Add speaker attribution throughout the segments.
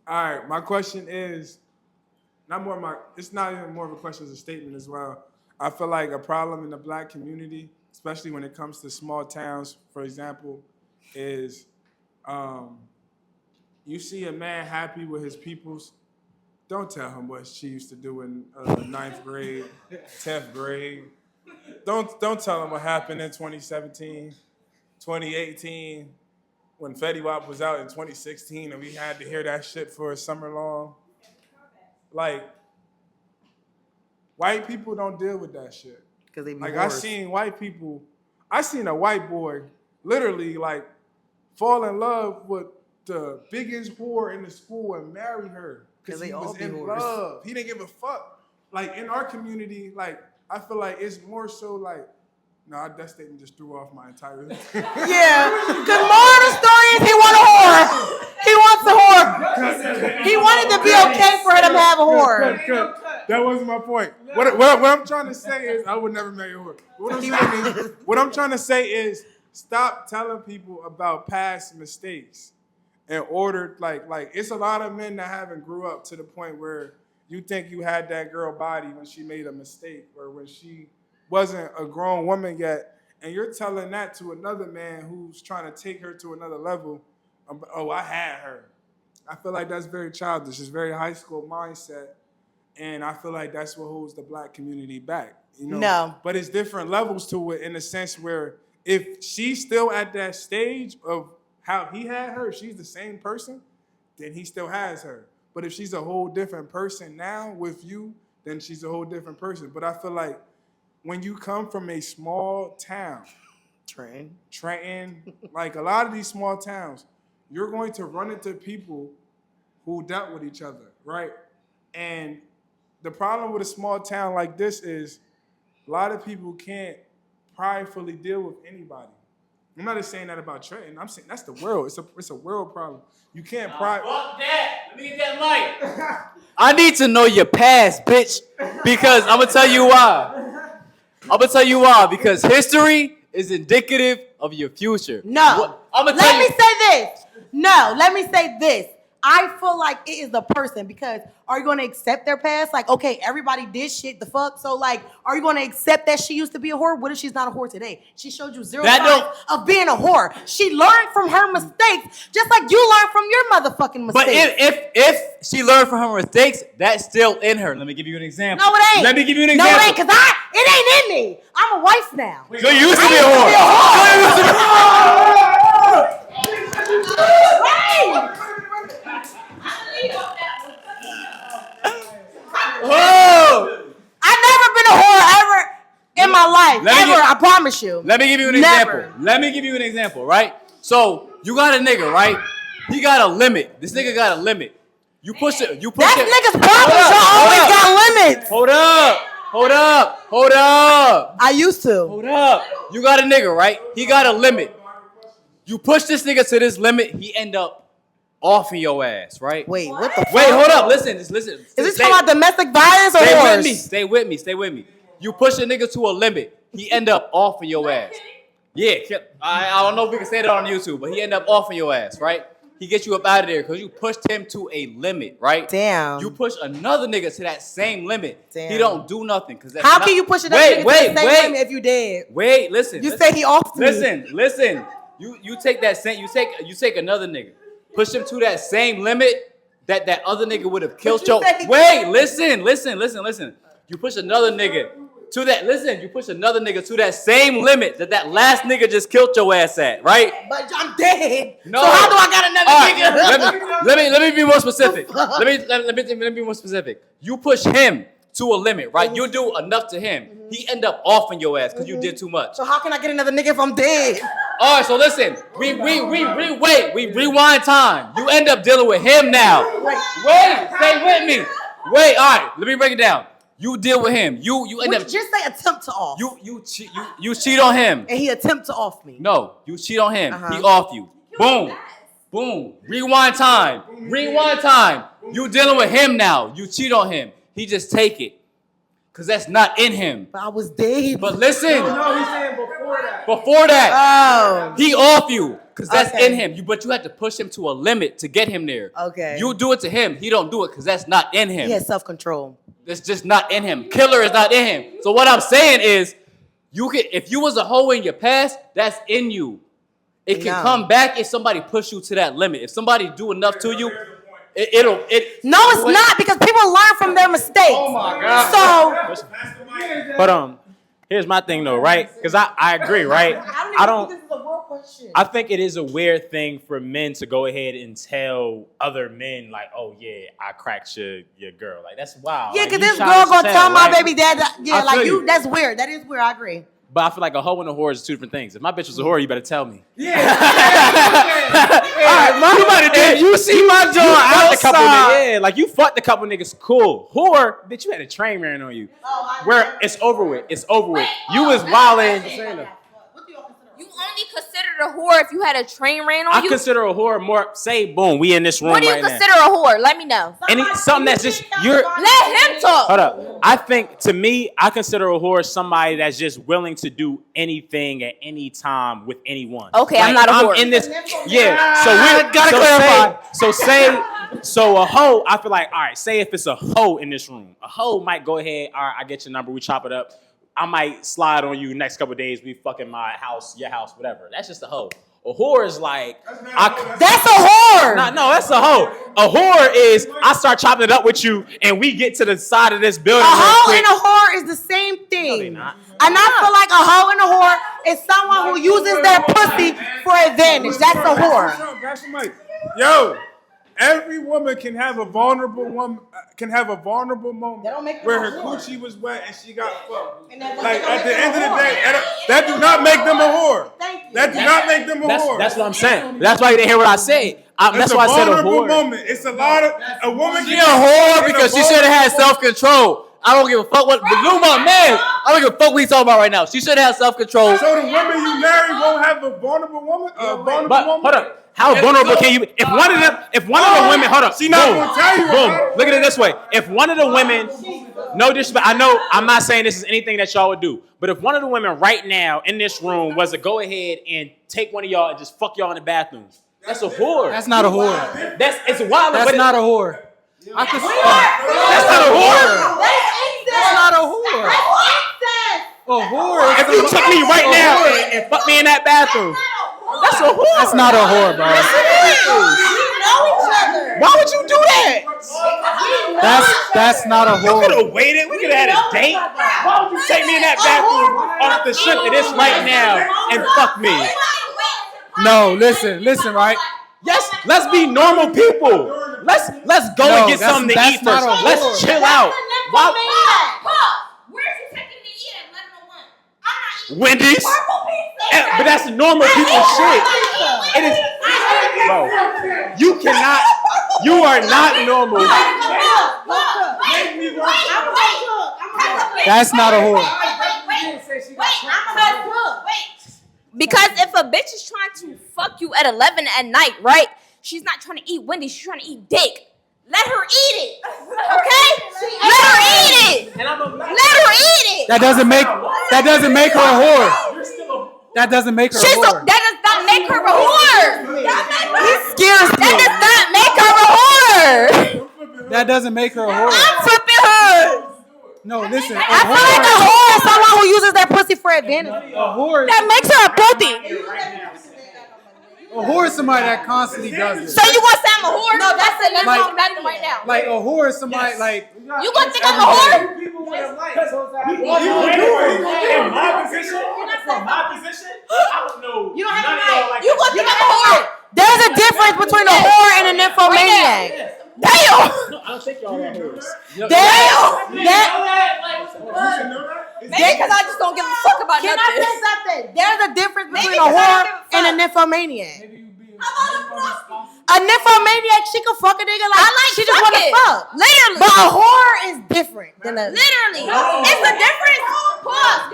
Speaker 1: All right, my question is it's not even more of a question, it's a statement as well. I feel like a problem in the black community, especially when it comes to small towns, for example, is um, you see a man happy with his peoples. Don't tell him what she used to do in ninth grade, 10th grade. Don't tell him what happened in 2017, 2018, when Fetty Wap was out in 2016 and we had to hear that shit for a summer long. Like, white people don't deal with that shit.
Speaker 2: Because they be
Speaker 1: like,
Speaker 2: whores.
Speaker 1: I seen a white boy literally, like, fall in love with the biggest whore in the school and marry her. Because he was in love. He didn't give a fuck. Like, in our community, like, I feel like it's more so like, no, that statement just threw off my entire...
Speaker 2: Yeah. Because more of the story is he want a whore. He wants a whore. He wanted to be okay for him to have a whore.
Speaker 1: That wasn't my point. What I'm trying to say is, I would never marry a whore. What I'm trying to say is, stop telling people about past mistakes. In order, like it's a lot of men that haven't grew up to the point where you think you had that girl body when she made a mistake or when she wasn't a grown woman yet, and you're telling that to another man who's trying to take her to another level. Oh, I had her. I feel like that's very childish. It's very high school mindset, and I feel like that's what holds the black community back. You know?
Speaker 2: No.
Speaker 1: But it's different levels to it in the sense where if she's still at that stage of how he had her, if she's the same person, then he still has her. But if she's a whole different person now with you, then she's a whole different person. But I feel like when you come from a small town, Trenton, like a lot of these small towns, you're going to run into people who dealt with each other, right? And the problem with a small town like this is a lot of people can't pridefully deal with anybody. I'm not just saying that about Trenton. I'm saying that's the world. It's a world problem. You can't pride.
Speaker 3: Fuck that. Let me get that mic. I need to know your past, bitch, because I'm gonna tell you why. Because history is indicative of your future.
Speaker 2: No. Let me say this. I feel like it is the person, because are you going to accept their past? Like, okay, everybody did shit, the fuck. So, like, are you going to accept that she used to be a whore? What if she's not a whore today? She showed you zero signs of being a whore. She learned from her mistakes, just like you learned from your motherfucking mistakes.
Speaker 3: But if she learned from her mistakes, that's still in her. Let me give you an example.
Speaker 2: No, it ain't.
Speaker 3: Let me give you an example.
Speaker 2: No, it ain't, because it ain't in me. I'm a wife now.
Speaker 3: You used to be a whore.
Speaker 2: Oh! I've never been a whore ever in my life. I promise you.
Speaker 3: Let me give you an example. Right? So you got a nigga, right? He got a limit. This nigga got a limit. You push it.
Speaker 2: That nigga's problem always got limits.
Speaker 3: Hold up.
Speaker 2: I used to.
Speaker 3: Hold up. You got a nigga, right? He got a limit. You push this nigga to this limit, he end up off in your ass, right?
Speaker 2: Wait, what the fuck?
Speaker 3: Wait, hold up. Listen. Is
Speaker 2: this talking about domestic violence or
Speaker 3: Stay with me. You push a nigga to a limit, he end up off in your ass. Yeah, I don't know if we can say that on YouTube, but he end up off in your ass, right? He gets you up out of there because you pushed him to a limit, right?
Speaker 2: Damn.
Speaker 3: You push another nigga to that same limit.
Speaker 2: Damn.
Speaker 3: He don't do nothing because
Speaker 2: how can you push another nigga to the same limit if you dead?
Speaker 3: Wait, listen.
Speaker 2: You say he off me.
Speaker 3: Listen. You take that same. You take another nigga. Push him to that same limit that other nigga would have killed your... Wait, listen. You push another nigga to that... Listen, you push another nigga to that same limit that last nigga just killed your ass at, right?
Speaker 2: But I'm dead.
Speaker 3: No.
Speaker 2: So how do I got another nigga?
Speaker 3: Let me be more specific. Let me be more specific. You push him to a limit, right? You do enough to him. He end up off in your ass because you did too much.
Speaker 2: So how can I get another nigga if I'm dead?
Speaker 3: All right, so listen. We rewind time. You end up dealing with him now. Wait, stay with me. Wait, all right, let me break it down. You deal with him. You end up
Speaker 2: just say attempt to off.
Speaker 3: You cheat on him.
Speaker 2: And he attempt to off me.
Speaker 3: No, you cheat on him. He off you. Boom. Rewind time. You dealing with him now. You cheat on him. He just take it. Because that's not in him.
Speaker 2: But I was dead.
Speaker 3: But listen.
Speaker 1: No, he's saying before that.
Speaker 3: Before that.
Speaker 2: Oh.
Speaker 3: He off you. because that's in him. But you have to push him to a limit to get him there.
Speaker 2: Okay.
Speaker 3: You do it to him. He don't do it because that's not in him.
Speaker 2: He has self-control.
Speaker 3: It's just not in him. Killer is not in him. So what I'm saying is, if you was a hoe in your past, that's in you. It can come back if somebody push you to that limit. If somebody do enough to you, it'll.
Speaker 2: No, it's not, because people learn from their mistakes.
Speaker 3: Oh my God.
Speaker 2: So,
Speaker 4: but here's my thing though, right? Because I agree, right? I don't.
Speaker 2: This is a real question.
Speaker 4: I think it is a weird thing for men to go ahead and tell other men, like, "Oh yeah, I cracked your girl." Like, that's wild.
Speaker 2: Yeah,
Speaker 4: like,
Speaker 2: because
Speaker 4: you
Speaker 2: this girl gonna
Speaker 4: tell,
Speaker 2: tell my
Speaker 4: right?
Speaker 2: baby dad that, yeah,
Speaker 4: I
Speaker 2: like
Speaker 4: feel
Speaker 2: you.
Speaker 4: you.
Speaker 2: That's weird. That is weird. I agree.
Speaker 4: But I feel like a hoe and a whore is two different things. If my bitch was a whore, you better tell me.
Speaker 1: Yeah.
Speaker 4: All right, you might have you see my joint out a couple niggas. Yeah, like you fucked a couple niggas, cool. Whore, bitch, you had a train ran on you. Where it's over with. It's over with. You was wildin'.
Speaker 5: You only considered a whore if you had a train ran on you?
Speaker 4: I consider a whore more, say, boom, we in this room
Speaker 5: What do you
Speaker 4: right
Speaker 5: consider a whore? Let me know.
Speaker 4: Something that's just, you're...
Speaker 5: Let him talk.
Speaker 4: Hold up. I think, to me, I consider a whore somebody that's just willing to do anything at any time with anyone.
Speaker 5: Okay, I'm not a whore.
Speaker 4: In this... Yeah, so we gotta clarify. So a hoe, I feel like, all right, say if it's a hoe in this room. A hoe might go ahead, all right, I get your number, we chop it up. I might slide on you next couple of days. We fucking my house, your house, whatever. That's just a hoe. A whore is like...
Speaker 2: That's a whore!
Speaker 4: No, that's a hoe. A whore is, I start chopping it up with you, and we get to the side of this building.
Speaker 2: A hoe and a whore is the same thing.
Speaker 4: No, they not.
Speaker 2: And I feel like a hoe and a whore is someone who uses their pussy for advantage. That's a whore.
Speaker 1: Yo, every woman can have a vulnerable moment where her coochie was wet and she got fucked. Like at the end of the day, that do not make them a whore. That do not make them a whore.
Speaker 4: That's what I'm saying. That's why you didn't hear what I said. That's why I said a whore.
Speaker 1: Moment. It's a lot of a woman.
Speaker 3: She a whore because she should have had self-control. I don't give a fuck what Luma, man. I don't give a fuck what he's talking about right now. She should have had self-control.
Speaker 1: So the woman you marry won't have a vulnerable woman.
Speaker 4: But hold up. How vulnerable can you? If one of the women, hold up.
Speaker 1: She not gonna tell you.
Speaker 4: Boom. Look at it this way. If one of the women, no disrespect, I know I'm not saying this is anything that y'all would do, but if one of the women right now in this room was to go ahead and take one of y'all and just fuck y'all in the bathroom, that's a whore.
Speaker 6: That's not a whore.
Speaker 4: It's wild.
Speaker 6: That's not a whore.
Speaker 4: That's not a whore.
Speaker 6: That's not a whore. A whore.
Speaker 4: If you took me right now and fuck me in that bathroom, that's a whore.
Speaker 6: That's not a whore, bro.
Speaker 4: Yes, it is. Why would you do that?
Speaker 6: That's not a
Speaker 4: You
Speaker 6: whore.
Speaker 4: could have waited. We could have had a date. Why would you take me in that bathroom off the strength of this right now and fuck me?
Speaker 6: No, listen, right?
Speaker 4: Yes, let's be normal people. Let's go and get something to eat
Speaker 6: not
Speaker 4: first.
Speaker 6: a
Speaker 4: Let's
Speaker 6: whore.
Speaker 4: chill out.
Speaker 5: Where's you taking me to eat at 11:01? I'm not eating
Speaker 4: Wendy's. But that's normal people shit. It is, bro. You are not normal.
Speaker 6: That's not a whore.
Speaker 5: Because if a bitch is trying to fuck you at 11 at night, right? She's not trying to eat Wendy's, she's trying to eat dick. Let her eat it. Okay? Let her eat it. Let her eat it.
Speaker 6: That doesn't make her a whore. That doesn't make her a whore.
Speaker 5: That does not make her a whore.
Speaker 2: He scares me.
Speaker 5: That does not make her a whore.
Speaker 6: That doesn't make her a whore.
Speaker 5: I'm flipping her.
Speaker 6: No, listen.
Speaker 2: I feel like a whore is someone who uses their pussy for advantage.
Speaker 6: A whore.
Speaker 5: That makes her a pussy.
Speaker 6: A whore is somebody that constantly does this.
Speaker 5: So you gonna say I'm a whore? No, that's it. Let's
Speaker 6: Like-
Speaker 5: talk about it right now.
Speaker 6: Like a whore is somebody like.
Speaker 5: You gonna think I'm a whore?
Speaker 1: In my position, I don't know.
Speaker 2: You don't have a right.
Speaker 5: You gonna think I'm a whore?
Speaker 2: There's a difference between a whore and a nymphomaniac.
Speaker 5: Damn!
Speaker 4: I don't think y'all are whores.
Speaker 5: Maybe because I just don't give a fuck about
Speaker 2: Can I
Speaker 5: nothing.
Speaker 2: say something? There's a difference between
Speaker 5: Maybe
Speaker 2: a
Speaker 5: 'cause I
Speaker 2: whore
Speaker 5: don't give a
Speaker 2: and a nymphomaniac. A nymphomaniac, she can fuck a nigga like she just want to
Speaker 5: fucking.
Speaker 2: fuck.
Speaker 5: Literally.
Speaker 2: But a whore is different than a.
Speaker 5: Literally. It's a difference. Pause.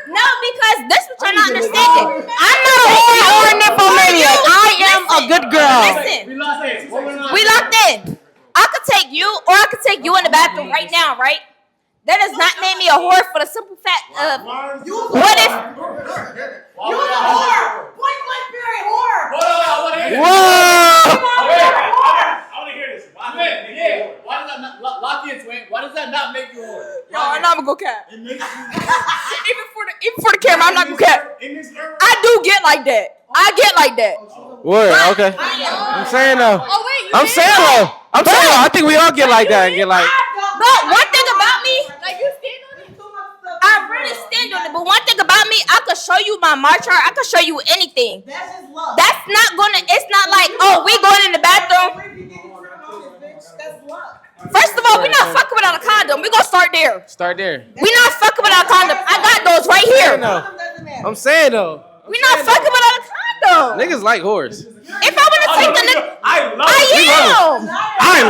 Speaker 5: No, because this is what you're not understanding.
Speaker 2: I'm not a whore or a nymphomaniac. I am a good girl.
Speaker 5: Listen. We locked in. I could take you, or I could take you in the bathroom right now, right? That does not make me a whore for the simple fact of what if
Speaker 2: You a whore. Point blank period whore.
Speaker 4: Whoa!
Speaker 3: I want to hear this. Why does that not lock in, Twin? Why does that not make you a whore?
Speaker 5: no, I'm not gonna go cap.
Speaker 1: It makes you
Speaker 5: Even for the camera, I'm not gonna cap.
Speaker 1: in this era.
Speaker 5: I do get like that. I get like that.
Speaker 7: Word, okay. I'm saying though.
Speaker 5: Oh wait, you
Speaker 7: I'm
Speaker 5: did?
Speaker 7: saying though. I'm saying though. I think we all get like that and get like.
Speaker 5: But one thing about me, like you stand on it. I really stand on it. But one thing about me, I could show you my march chart. I could show you anything.
Speaker 2: That's just love.
Speaker 5: That's not gonna. It's not like, oh, we going in the bathroom.
Speaker 2: That's love.
Speaker 5: First of all, we not fucking without a condom. We gonna start there.
Speaker 7: Start there.
Speaker 5: We not fucking without a condom. I got those right here.
Speaker 7: I'm saying though.
Speaker 5: We not fucking without a condom.
Speaker 7: Niggas like whores.
Speaker 5: If I wanna take the nigga,
Speaker 4: I love
Speaker 5: I am.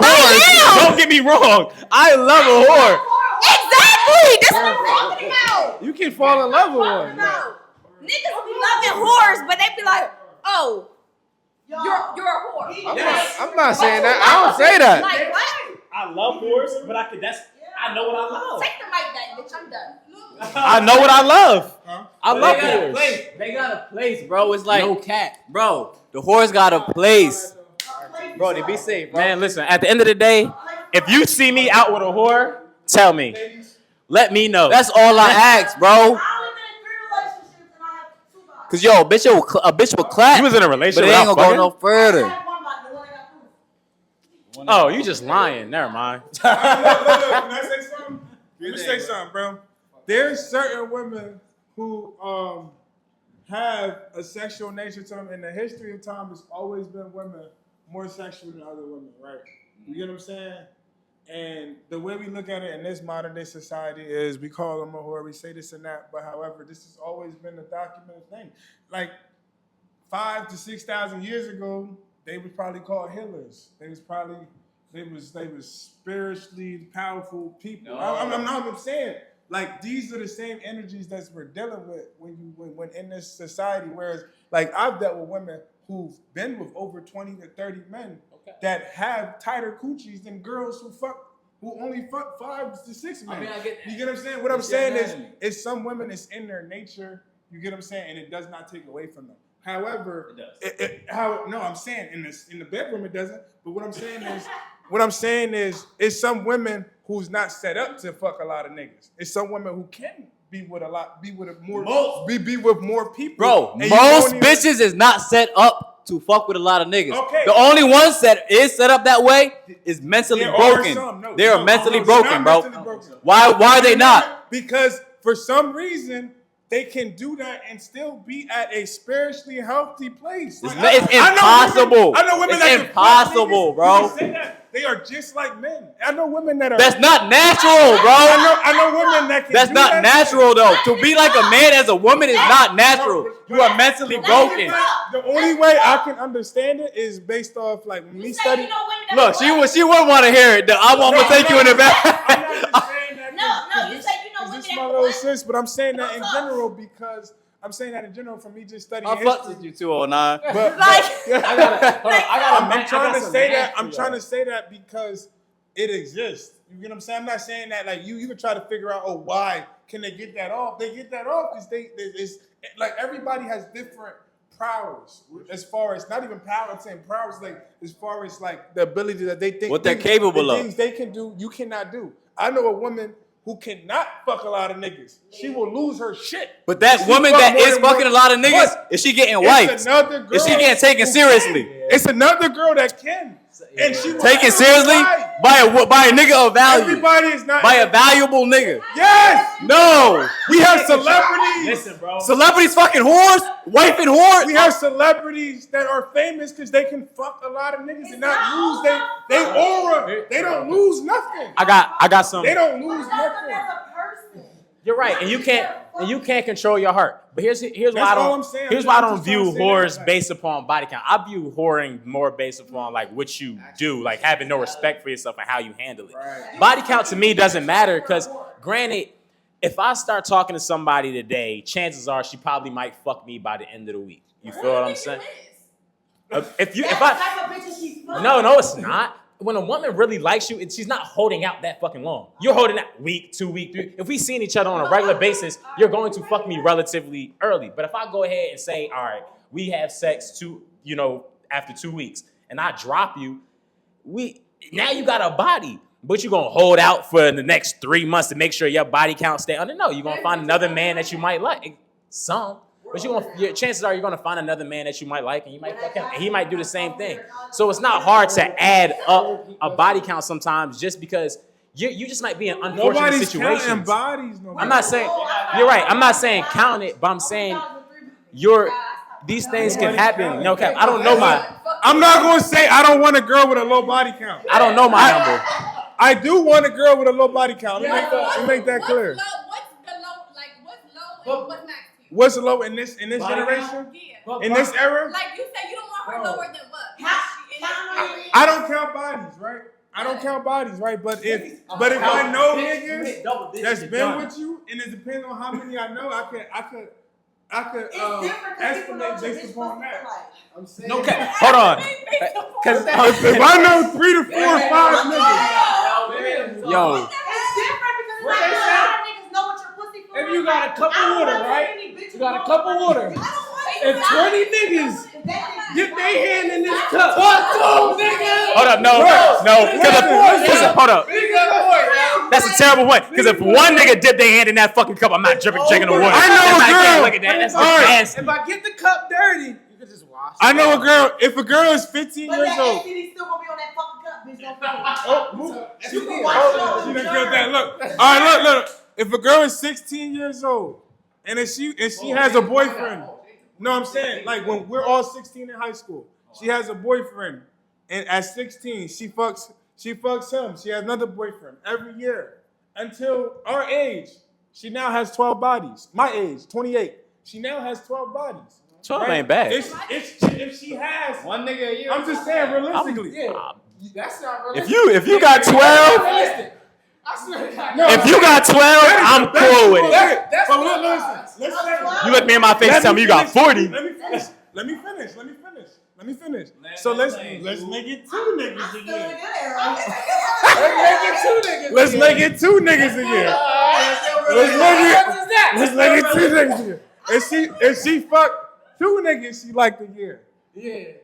Speaker 4: whores. Don't get me wrong. I love a whore.
Speaker 5: Exactly. That's what I'm talking about.
Speaker 7: You can fall in love with one.
Speaker 5: No. Niggas be loving whores, but they be like, oh, you're a whore.
Speaker 7: I'm not saying that. I don't say that.
Speaker 5: Like what?
Speaker 4: I love whores, but I know what I love.
Speaker 5: Take the mic back, bitch. I'm done.
Speaker 4: I know what I love. I love
Speaker 3: They got a
Speaker 4: whores.
Speaker 3: place. They got a place, bro. It's like no cat, bro. The whores got a place, bro. They be safe, bro.
Speaker 4: Man, listen, at the end of the day, if you see me out with a whore, tell me. Let me know.
Speaker 3: That's all I ask, bro. Cause yo, a bitch will clap.
Speaker 4: You was in a
Speaker 3: but
Speaker 4: relationship
Speaker 3: it ain't
Speaker 4: without
Speaker 3: gonna go
Speaker 4: fucking?
Speaker 3: no further.
Speaker 4: Oh, you just lying. Never mind.
Speaker 1: Look, can I say something? Let me say something, bro. There's certain women who have a sexual nature to them. In the history of time, it's always been women more sexual than other women, right? You get what I'm saying? And the way we look at it in this modern day society is we call them a whore, we say this and that, but however, this has always been a documented thing. Like 5,000 to 6,000 years ago, they was probably called healers. They was spiritually powerful people. I'm saying, like, these are the same energies that we're dealing with when in this society. Whereas, like, I've dealt with women who've been with over 20 to 30 men that have tighter coochies than girls who only fuck 5 to 6 men.
Speaker 3: I mean, I get that.
Speaker 1: You get what I'm saying? What I'm saying is, it's some women, it's in their nature. You get what I'm saying? And it does not take away from them. However,
Speaker 3: It does.
Speaker 1: no, I'm saying in the bedroom it doesn't. But what I'm saying is, it's some women who's not set up to fuck a lot of niggas. It's some women who can be with more people.
Speaker 3: Bro,
Speaker 1: and you
Speaker 3: most
Speaker 1: don't even-
Speaker 3: bitches is not set up to fuck with a lot of niggas.
Speaker 1: Okay.
Speaker 3: The only ones that is set up that way is mentally
Speaker 1: There are
Speaker 3: broken.
Speaker 1: some. No,
Speaker 3: they are
Speaker 1: no,
Speaker 3: mentally
Speaker 1: no,
Speaker 3: broken,
Speaker 1: not
Speaker 3: bro.
Speaker 1: mentally broken.
Speaker 3: Why are they not?
Speaker 1: Because for some reason they can do that and still be at a spiritually healthy place.
Speaker 3: It's
Speaker 1: Like,
Speaker 3: impossible.
Speaker 1: I know women
Speaker 3: It's
Speaker 1: that can fuck
Speaker 3: impossible,
Speaker 1: niggas.
Speaker 3: bro.
Speaker 1: You can say that. They are just like men. I know women that are.
Speaker 3: That's not natural, bro.
Speaker 1: I know women that can.
Speaker 3: That's
Speaker 1: do
Speaker 3: not
Speaker 1: that
Speaker 3: natural, though. To be like a man as a woman is not natural. You are mentally broken.
Speaker 1: The only way I can understand it is based off like when we study.
Speaker 3: Look, she would want to hear it. I'm gonna take you in the back.
Speaker 1: I'm not just saying that.
Speaker 5: No, you said you know
Speaker 1: This
Speaker 5: women
Speaker 1: is my
Speaker 5: that
Speaker 1: little
Speaker 5: can
Speaker 1: sis, but I'm saying that in general because I'm saying that in general from me just studying
Speaker 3: I fucked
Speaker 1: history.
Speaker 3: with you 209.
Speaker 1: But I'm trying to say that. I'm trying to say that because it exists. You get what I'm saying? I'm not saying that like you can try to figure out, why can they get that off? They get that off because it's like everybody has different prowess as far as not even power. I'm saying prowess like as far as like the ability that they think
Speaker 3: What they're capable
Speaker 1: the
Speaker 3: of.
Speaker 1: things they can do, you cannot do. I know a woman who cannot fuck a lot of niggas. She will lose her shit.
Speaker 3: But that
Speaker 1: She
Speaker 3: woman
Speaker 1: fuck
Speaker 3: that
Speaker 1: more
Speaker 3: is
Speaker 1: than
Speaker 3: fucking
Speaker 1: one-
Speaker 3: a lot of niggas,
Speaker 1: But
Speaker 3: is she getting
Speaker 1: it's
Speaker 3: wiped?
Speaker 1: another girl
Speaker 3: Is she getting taken
Speaker 1: who
Speaker 3: seriously?
Speaker 1: can. It's another girl that can. And she will
Speaker 3: Taken
Speaker 1: never
Speaker 3: seriously
Speaker 1: lie.
Speaker 3: by a nigga of value.
Speaker 1: Everybody is not
Speaker 3: By a valuable nigga.
Speaker 1: Yes.
Speaker 3: No.
Speaker 1: We have celebrities.
Speaker 4: Listen, bro.
Speaker 3: Celebrities fucking whores, wifing whores.
Speaker 1: We have celebrities that are famous because they can fuck a lot of niggas and not lose they aura. They don't lose nothing.
Speaker 4: I got some.
Speaker 1: They don't lose nothing.
Speaker 4: You're right, and you can't control your heart. But here's why
Speaker 1: That's
Speaker 4: I
Speaker 1: all
Speaker 4: don't.
Speaker 1: I'm saying.
Speaker 4: Here's
Speaker 1: I'm
Speaker 4: why I
Speaker 1: just
Speaker 4: don't view
Speaker 1: trying to say
Speaker 4: whores
Speaker 1: that.
Speaker 4: based upon body count. I view whoring more based upon like what you do, like having no respect for yourself and how you handle it.
Speaker 1: Right.
Speaker 4: Body count to me doesn't matter because, granted, if I start talking to somebody today, chances are she probably might fuck me by the end of the week. You feel what I'm saying? No, it's not. when a woman really likes you, she's not holding out that fucking long. You're holding out week, 2 week, 3. If we seeing each other on a regular basis, you're going to fuck me relatively early. But if I go ahead and say, all right, we have sex after 2 weeks, and I drop you, now you got a body. But you're gonna hold out for the next 3 months to make sure your body count stay under. No, you're gonna find another man that you might like. Some. But your chances are you're gonna find another man that you might like, and you might fuck him, and he might do the same thing. So it's not hard to add up a body count sometimes, just because you just might be in unfortunate situations.
Speaker 1: Counting bodies.
Speaker 4: I'm not saying you're right. I'm not saying count it, but I'm saying these things can happen. No cap. I don't know
Speaker 1: I'm not gonna say I don't want a girl with a low body count.
Speaker 4: I don't know my number.
Speaker 1: I do want a girl with a low body count. Let me make that clear.
Speaker 5: What's the low? Like what's low and what's max?
Speaker 1: What's low in this generation?
Speaker 5: Yeah.
Speaker 1: In this era?
Speaker 5: Like you said, you don't want her lower than what?
Speaker 1: I don't count bodies, right? I don't count bodies, right? But if I know niggas that's been with you, and it depends on how many I know, I could estimate based upon that.
Speaker 4: No cap. Hold on. Because
Speaker 1: if I know 3 to 4 or 5 niggas,
Speaker 4: yo.
Speaker 2: It's different because it's like a lot of niggas know what your pussy for.
Speaker 6: If you got a cup of water, right? You got a cup of water. If 20 niggas dip their hand in this cup, fuck niggas.
Speaker 4: Hold up, no. Hold up. That's a terrible point. Because if one nigga dip their hand in that fucking cup, I'm not drinking the water.
Speaker 1: I know a girl.
Speaker 4: Look at that. That's nasty.
Speaker 6: If I get the cup dirty, you can just wash it.
Speaker 1: I know a girl. If a girl is 15
Speaker 2: But
Speaker 1: years
Speaker 2: that
Speaker 1: old,
Speaker 2: STD still gonna be on that fucking cup, bitch.
Speaker 1: she done killed that. Look. All right, look. If a girl is 16 years old and she has a boyfriend, no, I'm saying like when we're all 16 in high school, she has a boyfriend, and at 16 she fucks him. She has another boyfriend every year until our age. She now has 12 bodies. My age, 28. She now has 12 bodies.
Speaker 4: 12 ain't bad.
Speaker 1: If she has
Speaker 7: One nigga a year.
Speaker 1: I'm just saying realistically.
Speaker 7: That's not realistic.
Speaker 4: If you got 12,
Speaker 7: I swear to God.
Speaker 4: if you got 12, I'm cool with it.
Speaker 7: That's
Speaker 1: But
Speaker 7: what
Speaker 1: let's say
Speaker 4: You look me in my face and tell me you got 40.
Speaker 1: Let me finish. So let's make it 2 niggas a year. Let's make it 2 niggas a year. Let's make it 2 niggas a year. If she fucked 2 niggas, she liked a year.
Speaker 7: Yeah.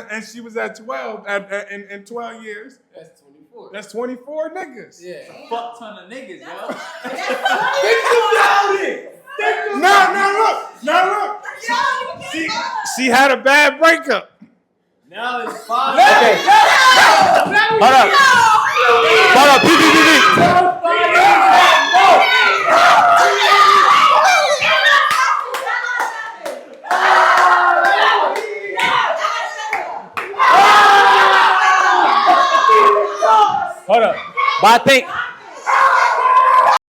Speaker 1: And she was at 12 in 12 years.
Speaker 7: That's 24.
Speaker 1: That's 24 niggas.
Speaker 7: Yeah.
Speaker 3: Fuck ton of niggas, yo.
Speaker 1: Think about it. No, look. She had a bad breakup.
Speaker 3: Now it's 5.
Speaker 4: Okay. Hold up. PPPP. Hold up. But I think